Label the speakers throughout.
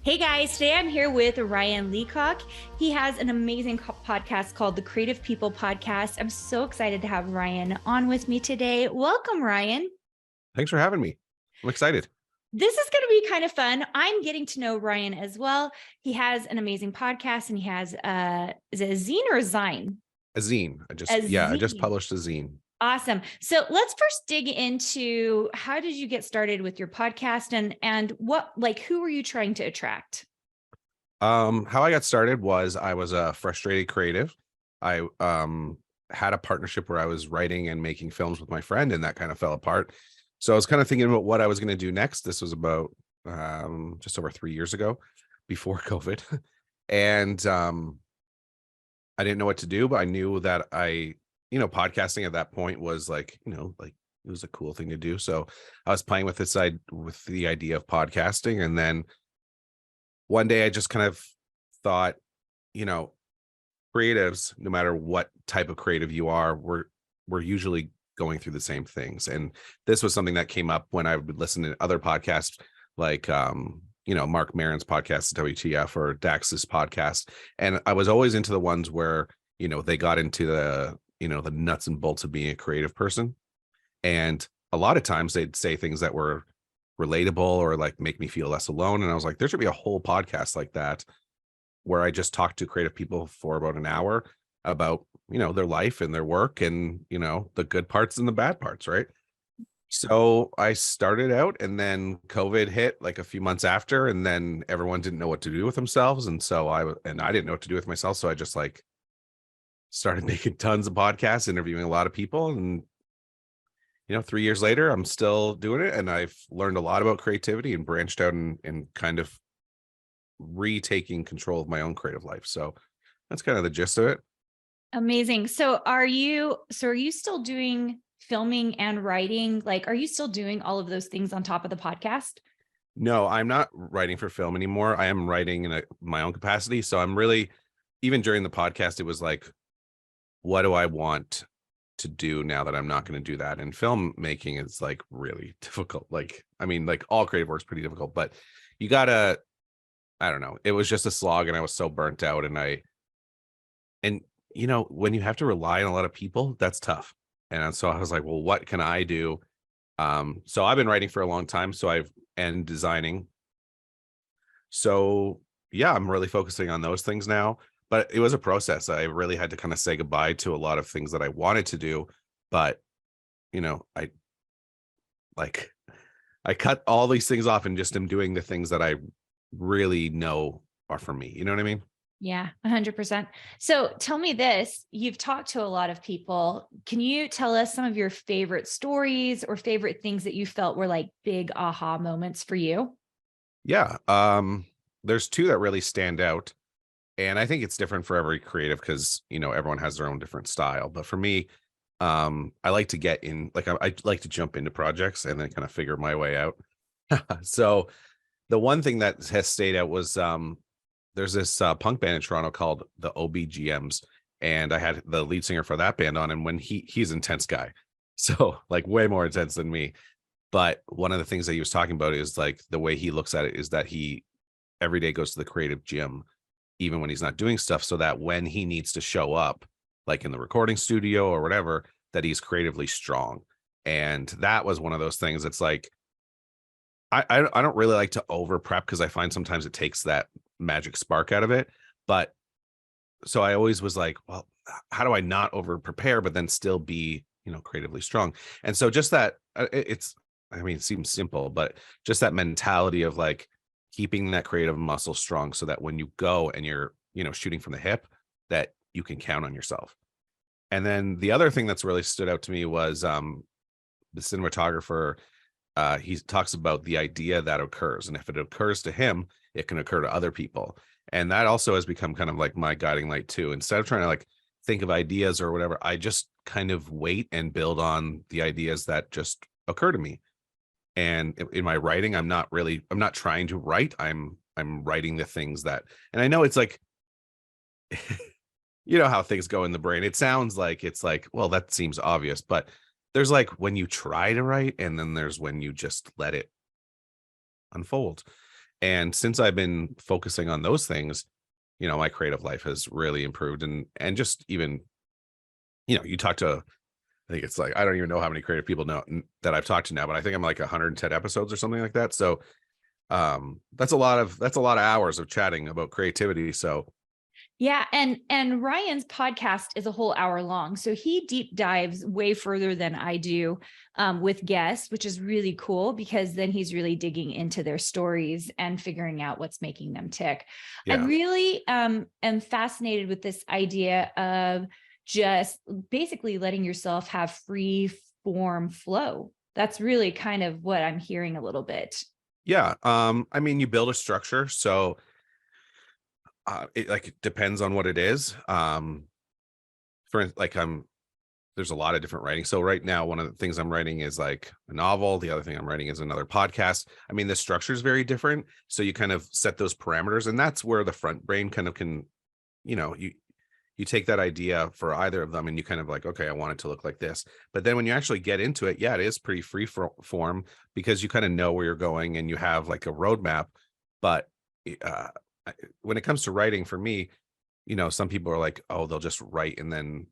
Speaker 1: Hey guys, today I'm here with Ryan Leacock. He has an amazing podcast called the Creative People Podcast. I'm so excited to have Ryan on with me today. Welcome, Ryan.
Speaker 2: Thanks for having me. I'm excited.
Speaker 1: This is going to be kind of fun. I'm getting to know Ryan as well. He has an amazing podcast and he has is it a zine or a zine?
Speaker 2: A zine.
Speaker 1: A
Speaker 2: I just
Speaker 1: zine.
Speaker 2: published a zine.
Speaker 1: Awesome. So let's first dig into how did you get started with your podcast and what who were you trying to attract?
Speaker 2: How I got started was I was a frustrated creative. I had a partnership where I was writing and making films with my friend, and that kind of fell apart. So I was kind of thinking about what I was going to do next. This was about just over 3 years ago, before COVID, and I didn't know what to do, but I knew that podcasting at that point was like it was a cool thing to do. So I was playing with with the idea of podcasting, and then one day I just kind of thought, you know, creatives, no matter what type of creative you are, we're usually going through the same things. And this was something that came up when I would listen to other podcasts like Mark Maron's podcast, WTF, or Dax's podcast. And I was always into the ones where, they got into the nuts and bolts of being a creative person. And a lot of times they'd say things that were relatable or like make me feel less alone. And I was like, there should be a whole podcast like that where I just talk to creative people for about an hour about, their life and their work and, the good parts and the bad parts. Right. So I started out, and then COVID hit like a few months after, and then everyone didn't know what to do with themselves. And so I didn't know what to do with myself. So I just started making tons of podcasts, interviewing a lot of people. And 3 years later, I'm still doing it, and I've learned a lot about creativity and branched out and kind of retaking control of my own creative life. So that's kind of the gist of it.
Speaker 1: Amazing. So are you still doing filming and writing? Are you still doing all of those things on top of the podcast?
Speaker 2: No, I'm not writing for film anymore. I am writing in my own capacity. So I'm really, even during the podcast, it was like, what do I want to do now that I'm not going to do that? And filmmaking is like really difficult. All creative work is pretty difficult, but you gotta, I don't know. It was just a slog, and I was so burnt out. And when you have to rely on a lot of people, that's tough. And so I was like, well, what can I do? So I've been writing for a long time. And designing. So yeah, I'm really focusing on those things now. But it was a process. I really had to kind of say goodbye to a lot of things that I wanted to do. But, I cut all these things off and just am doing the things that I really know are for me. You know what I mean?
Speaker 1: Yeah, 100%. So tell me this, you've talked to a lot of people. Can you tell us some of your favorite stories or favorite things that you felt were like big aha moments for you?
Speaker 2: Yeah. There's two that really stand out. And I think it's different for every creative because, everyone has their own different style. But for me, I like to get in, I like to jump into projects and then kind of figure my way out. So the one thing that has stayed out was there's this punk band in Toronto called the OBGMs. And I had the lead singer for that band on. And when he's an intense guy, so like way more intense than me. But one of the things that he was talking about is like the way he looks at it is that he every day goes to the creative gym, even when he's not doing stuff, so that when he needs to show up, like in the recording studio or whatever, that he's creatively strong. And that was one of those things. It's like, I don't really like to over prep because I find sometimes it takes that magic spark out of it. But so I always was like, well, how do I not over prepare, but then still be, creatively strong? And so just that it seems simple, but just that mentality of like keeping that creative muscle strong so that when you go and you're, shooting from the hip, that you can count on yourself. And then the other thing that's really stood out to me was the cinematographer. He talks about the idea that occurs, and if it occurs to him, it can occur to other people. And that also has become kind of like my guiding light too. Instead of trying to like think of ideas or whatever, I just kind of wait and build on the ideas that just occur to me. And in my writing, I'm not trying to write. I'm writing the things that, and I know it's like, how things go in the brain. It sounds like it's like, well, that seems obvious, but there's like when you try to write, and then there's when you just let it unfold. And since I've been focusing on those things, my creative life has really improved. And just even, you talk to, I think it's like, I don't even know how many creative people that I've talked to now, but I think I'm like 110 episodes or something like that. So that's a lot of hours of chatting about creativity. So
Speaker 1: Yeah, and Ryan's podcast is a whole hour long, so he deep dives way further than I do with guests, which is really cool because then he's really digging into their stories and figuring out what's making them tick. I
Speaker 2: yeah.
Speaker 1: really am fascinated with this idea of just basically letting yourself have free form flow. That's really kind of what I'm hearing a little bit.
Speaker 2: Yeah. I mean, you build a structure. So it like it depends on what it is. There's a lot of different writing. So right now, one of the things I'm writing is like a novel. The other thing I'm writing is another podcast. I mean, the structure is very different. So you kind of set those parameters, and that's where the front brain kind of can, you take that idea for either of them and you kind of like, okay, I want it to look like this. But then when you actually get into it, yeah, it is pretty form because you kind of know where you're going and you have like a roadmap. But uh, when it comes to writing for me, some people are like, oh, they'll just write. And then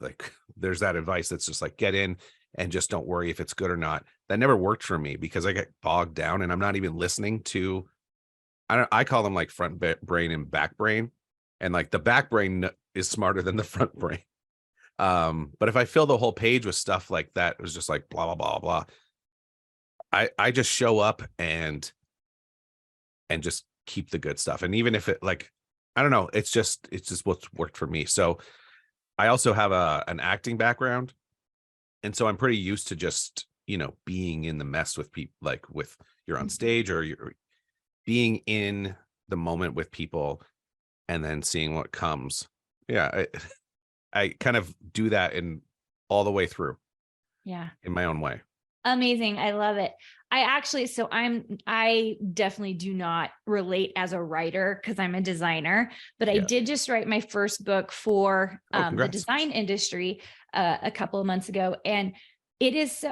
Speaker 2: like, there's that advice that's just like, get in and just don't worry if it's good or not. That never worked for me because I get bogged down and I'm not even listening to, I call them like brain and back brain. And like the back brain is smarter than the front brain. But if I fill the whole page with stuff like that, it was just like blah, blah, blah, blah. I just show up and just keep the good stuff. And even if it like, I don't know, it's just what's worked for me. So I also have an acting background. And so I'm pretty used to just, being in the mess with people, like with you're on stage or you're being in the moment with people and then seeing what comes. Yeah. I kind of do that in all the way through
Speaker 1: Yeah.
Speaker 2: in my own way.
Speaker 1: Amazing. I love it. I definitely do not relate as a writer because I'm a designer, but I
Speaker 2: Yeah.
Speaker 1: did just write my first book for
Speaker 2: Oh,
Speaker 1: the
Speaker 2: congrats.
Speaker 1: design industry a couple of months ago. And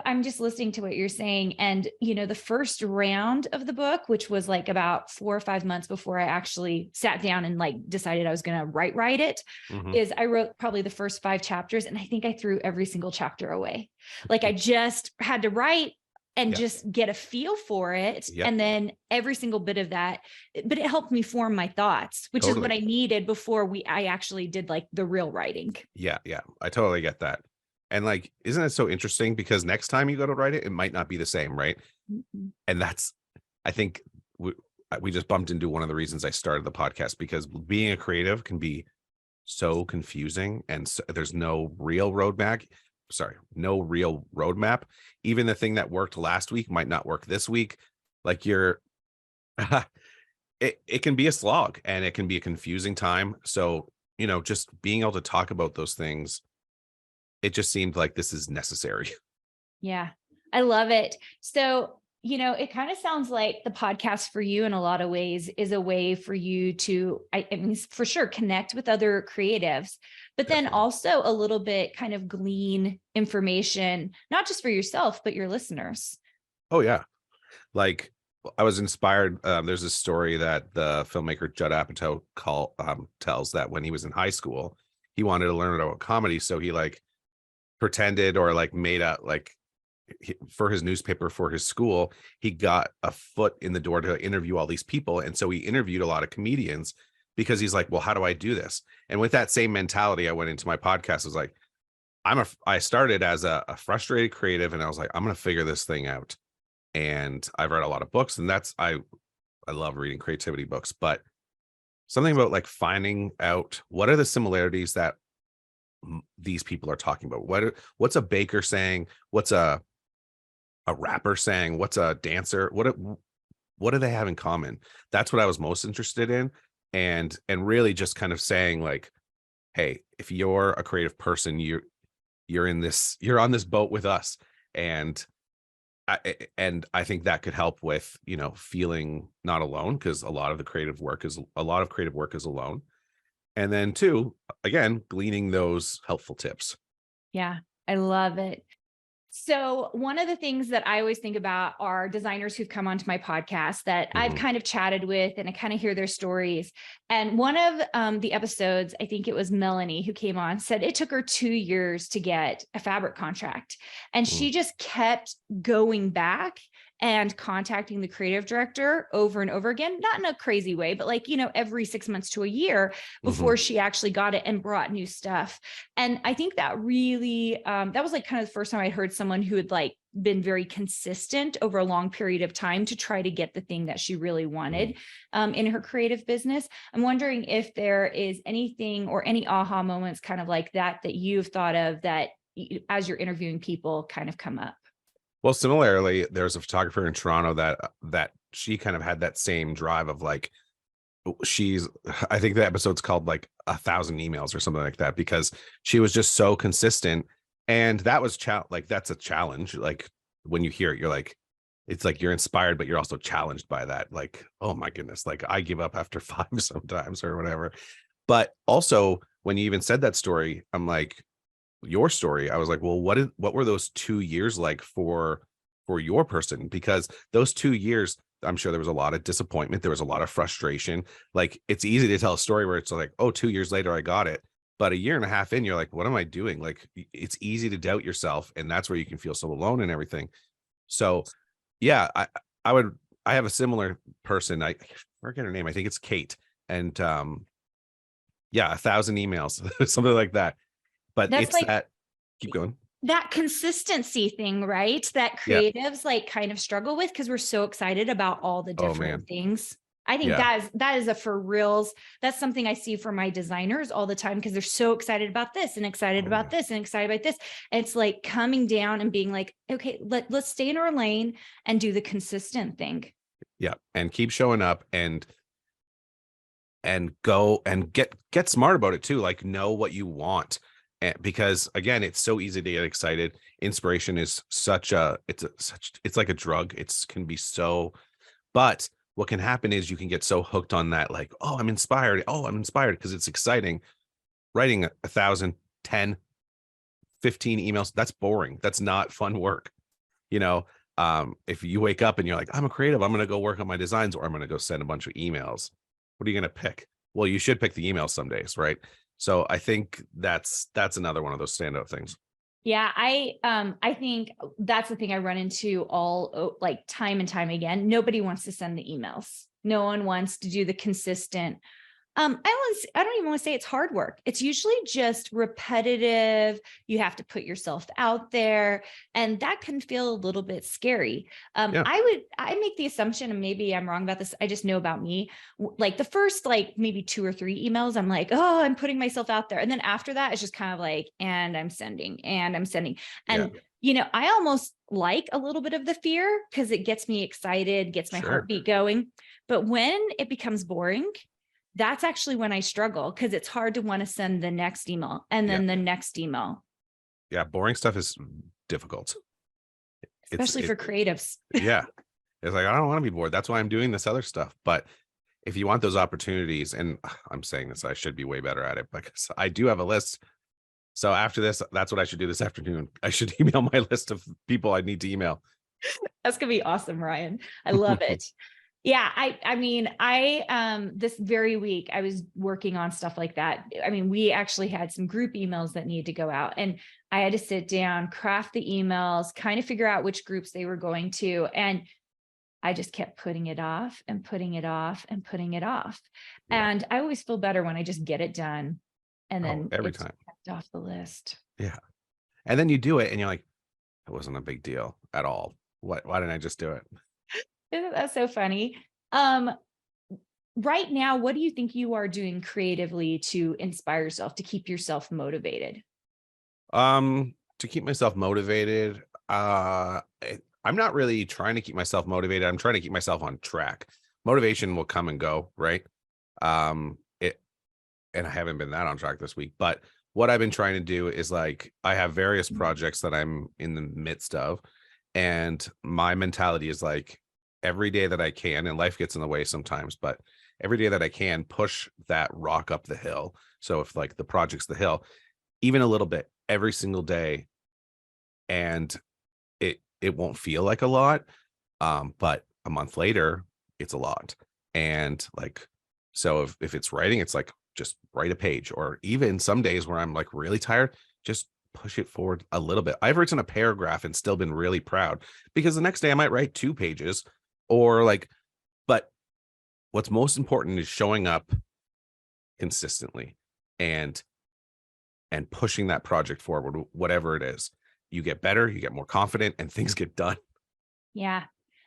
Speaker 1: I'm just listening to what you're saying. And, the first round of the book, which was like about 4 or 5 months before I actually sat down and like decided I was going to write it,
Speaker 2: Hmm.
Speaker 1: is I wrote probably the first 5 chapters. And I think I threw every single chapter away. Like I just had to write and
Speaker 2: Yeah.
Speaker 1: just get a feel for it.
Speaker 2: Yep.
Speaker 1: And then every single bit of that, but it helped me form my thoughts, which is what
Speaker 2: Totally.
Speaker 1: I needed before I actually did like the real writing.
Speaker 2: Yeah. Yeah. I totally get that. And like, isn't it so interesting? Because next time you go to write it, it might not be the same, right?
Speaker 1: Mhm.
Speaker 2: And I think we just bumped into one of the reasons I started the podcast because being a creative can be so confusing and there's no real roadmap. Sorry, no real roadmap. Even the thing that worked last week might not work this week. Like it can be a slog and it can be a confusing time. So, just being able to talk about those things, it just seemed like this is necessary.
Speaker 1: Yeah, I love it. So, it kind of sounds like the podcast for you in a lot of ways is a way for you to, I mean, for sure, connect with other creatives, but then
Speaker 2: Definitely.
Speaker 1: also a little bit kind of glean information, not just for yourself, but your listeners.
Speaker 2: Oh yeah. Like I was inspired. There's a story that the filmmaker Judd Apatow tells that when he was in high school, he wanted to learn about comedy. So he like pretended or like made a like for his newspaper for his school, he got a foot in the door to interview all these people. And so he interviewed a lot of comedians because he's like, well, how do I do this? And with that same mentality, I went into my podcast. I was like, I started as a frustrated creative and I was like, I'm going to figure this thing out. And I've read a lot of books and I love reading creativity books, but something about like finding out what are the similarities that these people are talking about. What's a baker saying? What's a rapper saying? What's a dancer? What do they have in common? That's what I was most interested in. And really just kind of saying like, hey, if you're a creative person, you're on this boat with us. And I think that could help with, feeling not alone because a lot of creative work is alone. And then two, again, gleaning those helpful tips.
Speaker 1: Yeah, I love it. So one of the things that I always think about are designers who've come onto my podcast that I've
Speaker 2: Mhm,
Speaker 1: kind of chatted with, and I kind of hear their stories. And one of the episodes, I think it was Melanie who came on, said it took her 2 years to get a fabric contract. And
Speaker 2: mm,
Speaker 1: she just kept going back and contacting the creative director over and over again, not in a crazy way, but like, every 6 months to a year
Speaker 2: mhm,
Speaker 1: before she actually got it and brought new stuff. And I think that really, that was like kind of the first time I heard someone who had like been very consistent over a long period of time to try to get the thing that she really
Speaker 2: mhm.
Speaker 1: wanted in her creative business. I'm wondering if there is anything or any aha moments kind of like that that you've thought of that as you're interviewing people kind of come up.
Speaker 2: Well, similarly, there's a photographer in Toronto that she kind of had that same drive of like she's I think the episode's called like 1,000 emails or something like that because she was just so consistent. And that was like that's a challenge. Like when you hear it, you're like, it's like you're inspired, but you're also challenged by that. Like, oh my goodness, like I give up after five sometimes or whatever. But also when you even said that story, I'm like, your story, I was like, well, what were those 2 years like for your person? Because those 2 years, I'm sure there was a lot of disappointment, there was a lot of frustration. Like it's easy to tell a story where it's like, oh, 2 years later, I got it. But a year and a half in, you're like, what am I doing? Like it's easy to doubt yourself, and that's where you can feel so alone and everything. So yeah, I would I have a similar person. I forget her name. I think it's Kate. And yeah, 1,000 emails, something like that. But
Speaker 1: That's
Speaker 2: it's
Speaker 1: like
Speaker 2: that keep going.
Speaker 1: that consistency thing, right? That
Speaker 2: Yeah.
Speaker 1: creatives like kind of struggle with because we're so excited about all the
Speaker 2: Oh,
Speaker 1: different
Speaker 2: man.
Speaker 1: things. I think
Speaker 2: Yeah.
Speaker 1: that is a for reals. That's something I see for my designers all the time because they're so excited about this and excited
Speaker 2: Oh,
Speaker 1: about
Speaker 2: yeah.
Speaker 1: this and excited about this. And it's like coming down and being like, okay, let's stay in our lane and do the consistent thing.
Speaker 2: Yeah, and keep showing up and go and get smart about it too, like, know what you want, because, again, it's so easy to get excited. Inspiration is it's like a drug. It's can be so but what can happen is you can get so hooked on that, like, "Oh, I'm inspired. Oh, I'm inspired," because it's exciting. Writing 1,000, 10, 15 emails, that's boring. That's not fun work. You know, if you wake up and you're like, I'm a creative, I'm going to go work on my designs, or I'm going to go send a bunch of emails. What are you going to pick? Well, you should pick the emails some days, right? So I think that's another one of those standout things.
Speaker 1: Yeah, I think that's the thing I run into like time and time again. Nobody wants to send the emails. No one wants to do the consistent. I don't even want to say it's hard work. It's usually just repetitive. You have to put yourself out there, and that can feel a little bit scary.
Speaker 2: Yeah.
Speaker 1: I make the assumption, and maybe I'm wrong about this. I just know about me. Like the first, like maybe 2 or 3 emails, I'm like, oh, I'm putting myself out there. And then after that, it's just kind of like, and I'm sending, and I'm sending.
Speaker 2: Yeah.
Speaker 1: And I almost like a little bit of the fear because it gets me excited, gets my
Speaker 2: Sure.
Speaker 1: heartbeat going. But when it becomes boring, that's actually when I struggle because it's hard to want to send the next email and
Speaker 2: Yeah.
Speaker 1: then the next email,
Speaker 2: Yeah. Boring stuff is difficult. It's
Speaker 1: especially for creatives.
Speaker 2: yeah. It's like I don't want to be bored. That's why I'm doing this other stuff. But if you want those opportunities, and I'm saying this, I should be way better at it because I do have a list. So after this, that's what I should do this afternoon. I should email my list of people I need to email.
Speaker 1: That's gonna be awesome, Ryan. I love it. Yeah, I mean, this very week I was working on stuff like that. I mean, we actually had some group emails that needed to go out, and I had to sit down, craft the emails, kind of figure out which groups they were going to, and I just kept putting it off and putting it off and putting it off.
Speaker 2: Yeah.
Speaker 1: And I always feel better when I just get it done and
Speaker 2: Oh,
Speaker 1: then
Speaker 2: every
Speaker 1: it's
Speaker 2: time.
Speaker 1: checked off the list.
Speaker 2: Yeah. And then you do it and you're like, it wasn't a big deal at all. Why didn't I just do it?
Speaker 1: Isn't that so funny? Um, right now, what do you think you are doing creatively to inspire yourself, to keep yourself motivated?
Speaker 2: To keep myself motivated, I'm not really trying to keep myself motivated. I'm trying to keep myself on track. Motivation will come and go, right? It and I haven't been that on track this week, but what I've been trying to do is like I have various projects that I'm in the midst of, and my mentality is like every day that I can, and life gets in the way sometimes, but every day that I can push that rock up the hill. So if like the project's the hill, even a little bit every single day, and it won't feel like a lot. But a month later, it's a lot. And like, so if it's writing, it's like just write a page, or even some days where I'm like really tired, just push it forward a little bit. I've written a paragraph and still been really proud, because the next day I might write 2 pages, or like, but what's most important is showing up consistently, and pushing that project forward, whatever it is. You get better, you get more confident, and things get done.
Speaker 1: Yeah.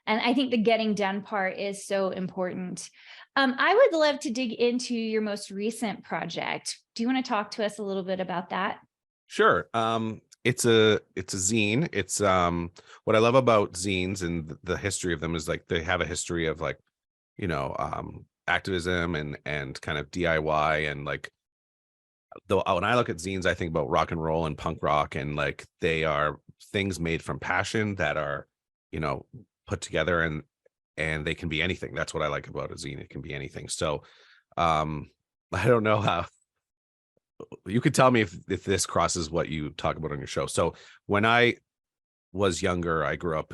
Speaker 1: And I think the getting done part is so important. I would love to dig into your most recent project. Do you want to talk to us a little bit about that?
Speaker 2: Sure. It's a zine. It's what I love about zines and the history of them is like they have a history of like, activism and kind of DIY, and like, though when I look at zines, I think about rock and roll and punk rock, and like they are things made from passion that are, you know, put together, and they can be anything. That's what I like about a zine. It can be anything. So I don't know how you could tell me if this crosses what you talk about on your show. So when I was younger, I grew up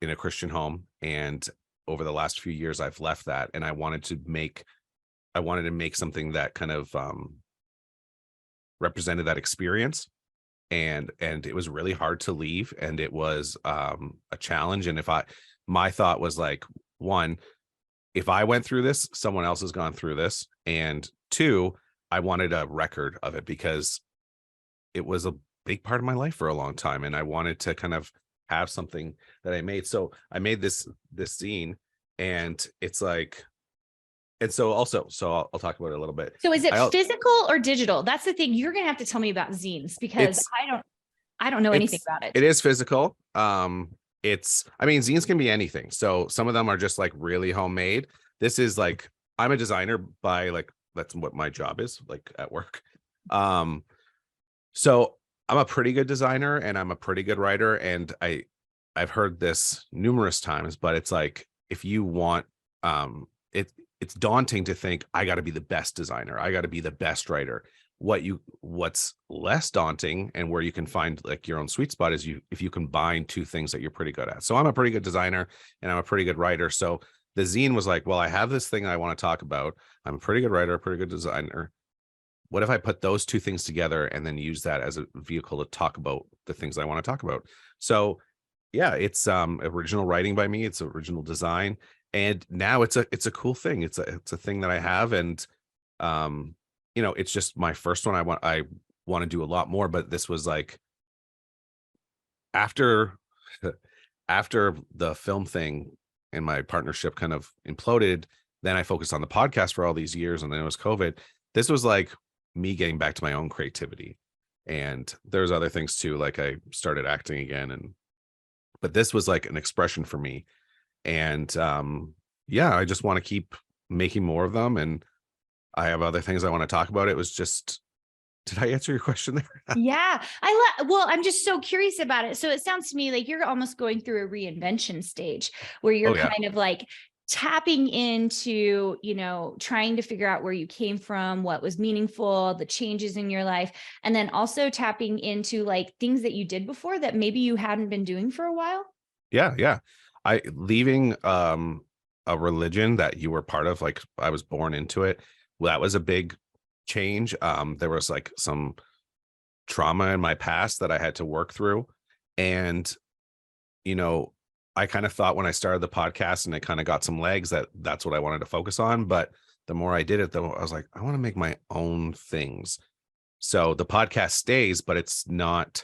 Speaker 2: in a Christian home, and over the last few years I've left that, and I wanted to make something that kind of represented that experience, and it was really hard to leave, and it was a challenge. And if I my thought was like, one, if I went through this, someone else has gone through this, and two, I wanted a record of it, because it was a big part of my life for a long time, and I wanted to kind of have something that I made. So I made this zine, and it's like, and so also, so I'll talk about it a little bit.
Speaker 1: So is it
Speaker 2: I
Speaker 1: physical or digital? That's the thing. You're going to have to tell me about zines, because
Speaker 2: it's
Speaker 1: I don't know anything
Speaker 2: it's
Speaker 1: about
Speaker 2: it
Speaker 1: it.
Speaker 2: is physical. I mean, zines can be anything. So some of them are just like really homemade. This is like, I'm a designer by like, that's what my job is like at work. Um, so I'm a pretty good designer, and I'm a pretty good writer, and I've heard this numerous times, but it's like, if you want, it's daunting to think I got to be the best designer, I got to be the best writer. What's less daunting, and where you can find like your own sweet spot, is if you combine two things that you're pretty good at. So I'm a pretty good designer, and I'm a pretty good writer. So the zine was like, well, I have this thing I want to talk about. I'm a pretty good writer, a pretty good designer. What if I put those two things together and then use that as a vehicle to talk about the things I want to talk about? So yeah, it's original writing by me, it's original design, and now it's a cool thing. It's a thing that I have, and it's just my first one. I want to do a lot more, but this was like after after the film thing and my partnership kind of imploded, then I focused on the podcast for all these years, and then it was COVID. This was like me getting back to my own creativity. And there's other things too, like I started acting again, but this was like an expression for me. And yeah, I just want to keep making more of them, and I have other things I want to talk about. It was just, did I answer your question there?
Speaker 1: Yeah. Well, I'm just so curious about it. So it sounds to me like you're almost going through a reinvention stage where you're
Speaker 2: Oh yeah.
Speaker 1: kind of like tapping into, trying to figure out where you came from, what was meaningful, the changes in your life, and then also tapping into like things that you did before that maybe you hadn't been doing for a while.
Speaker 2: Yeah, yeah. I leaving a religion that you were part of, like I was born into it. Well, that was a big change. There was like some trauma in my past that I had to work through. And, you know, I kind of thought when I started the podcast and it kind of got some legs, that that's what I wanted to focus on. But the more I did it, though, I was like, I want to make my own things. So the podcast stays, but it's not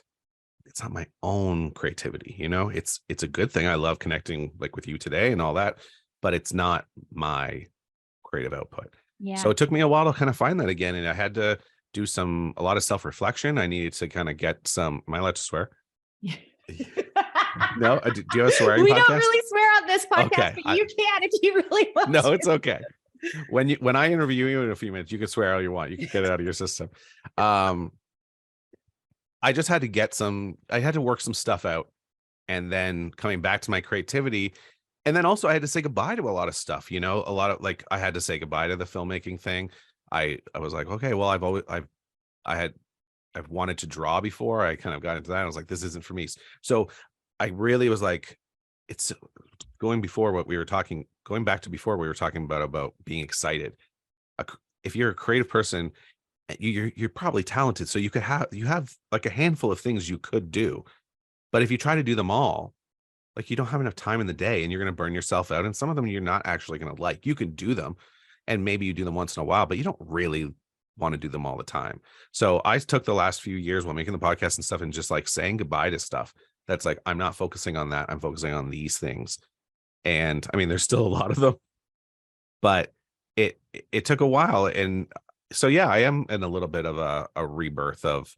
Speaker 2: my own creativity. It's a good thing. I love connecting like with you today and all that, but it's not my creative output. So
Speaker 1: Yeah.
Speaker 2: it took me a while to kind of find that again, and I had to do a lot of self-reflection. I needed to kind of get some, am I allowed to swear? No, do you have a swearing
Speaker 1: We don't
Speaker 2: podcast?
Speaker 1: really swear on this podcast,
Speaker 2: Okay,
Speaker 1: but you can if you really want
Speaker 2: no,
Speaker 1: to.
Speaker 2: it's okay. When I interview you in a few minutes, you can swear all you want. You can get it out of your system. Um, I just had to I had to work some stuff out, and then coming back to my creativity. And then also I had to say goodbye to a lot of stuff, a lot of like, I had to say goodbye to the filmmaking thing. I was like, okay, well, I had I've wanted to draw before. I kind of got into that. I was like, this isn't for me. So I really was like, it's going back to before we were talking about being excited. If you're a creative person, you're probably talented. So you have like a handful of things you could do. But if you try to do them all, like you don't have enough time in the day and you're going to burn yourself out. And some of them you're not actually going to like. You can do them and maybe you do them once in a while, but you don't really want to do them all the time. So I took the last few years while making the podcast and stuff and just like saying goodbye to stuff that's like, I'm not focusing on that. I'm focusing on these things. And I mean, there's still a lot of them, but it took a while. And so, yeah, I am in a little bit of a rebirth of,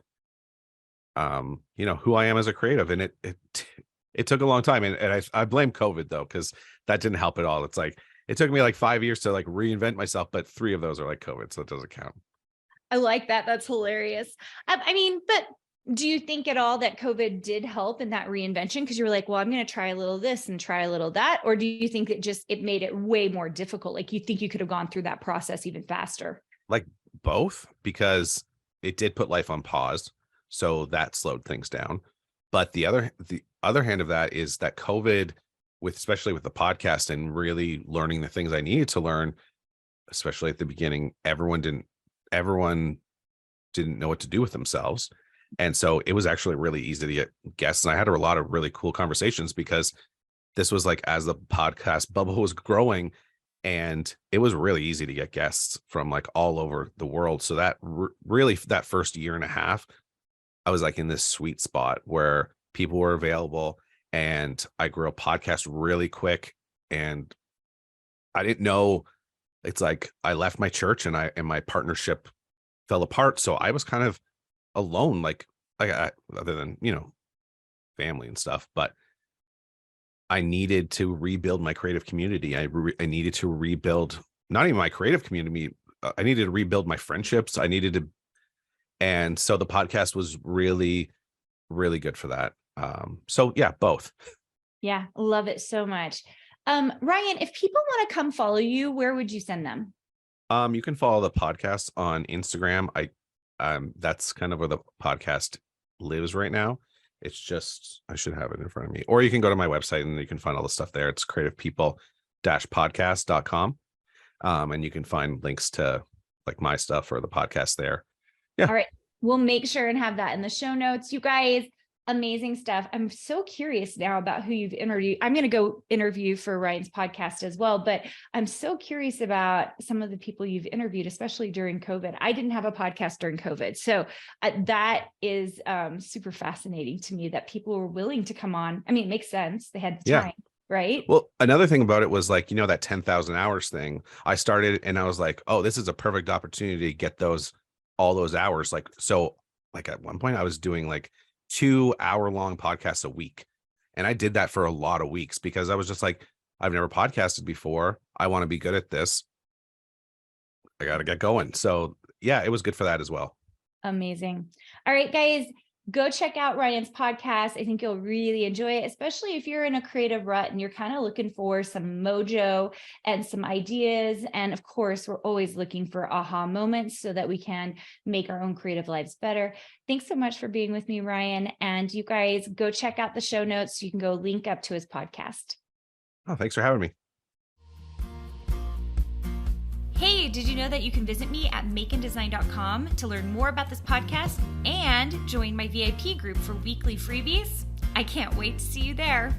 Speaker 2: who I am as a creative. And it took a long time. And I blame COVID though, because that didn't help at all. It's like, it took me like 5 years to like reinvent myself, but 3 of those are like COVID. So it doesn't count.
Speaker 1: I like that. That's hilarious. I mean, but do you think at all that COVID did help in that reinvention? Because you were like, well, I'm going to try a little this and try a little that. Or do you think it made it way more difficult? Like you think you could have gone through that process even faster?
Speaker 2: Like both, because it did put life on pause. So that slowed things down. But the other hand of that is that COVID, especially with the podcast and really learning the things I needed to learn, especially at the beginning, everyone didn't know what to do with themselves. And so it was actually really easy to get guests. And I had a lot of really cool conversations because this was like as the podcast bubble was growing, and it was really easy to get guests from like all over the world. So that really, that first year and a half, I was like in this sweet spot where people were available and I grew a podcast really quick. And I didn't know, it's like I left my church and my partnership fell apart. So I was kind of alone, other than, family and stuff, but I needed to rebuild my creative community. I needed to rebuild not even my creative community. I needed to rebuild my friendships. And so the podcast was really, really good for that. So yeah, both.
Speaker 1: Yeah, love it so much. Ryan, if people want to come follow you, where would you send them?
Speaker 2: You can follow the podcast on Instagram. That's kind of where the podcast lives right now. It's just, I should have it in front of me, or you can go to my website and you can find all the stuff there. It's creativepeople-podcast.com. And you can find links to like my stuff or the podcast there. Yeah.
Speaker 1: All right. We'll make sure and have that in the show notes. You guys, amazing stuff. I'm so curious now about who you've interviewed. I'm going to go interview for Ryan's podcast as well, but I'm so curious about some of the people you've interviewed, especially during COVID. I didn't have a podcast during COVID. So that is super fascinating to me that people were willing to come on. I mean, it makes sense. They had the time, right?
Speaker 2: Well, another thing about it was like, that 10,000 hours thing. I started and I was like, oh, this is a perfect opportunity to get all those hours. Like, so like at one point I was doing like 2-hour-long podcasts a week. And I did that for a lot of weeks because I was just like, I've never podcasted before. I want to be good at this. I got to get going. So yeah, it was good for that as well.
Speaker 1: Amazing. All right, guys, go check out Ryan's podcast. I think you'll really enjoy it, especially if you're in a creative rut and you're kind of looking for some mojo and some ideas. And of course, we're always looking for aha moments so that we can make our own creative lives better. Thanks so much for being with me, Ryan. And you guys go check out the show notes so you can go link up to his podcast.
Speaker 2: Oh, thanks for having me.
Speaker 1: Hey, did you know that you can visit me at makeanddesign.com to learn more about this podcast and join my VIP group for weekly freebies? I can't wait to see you there.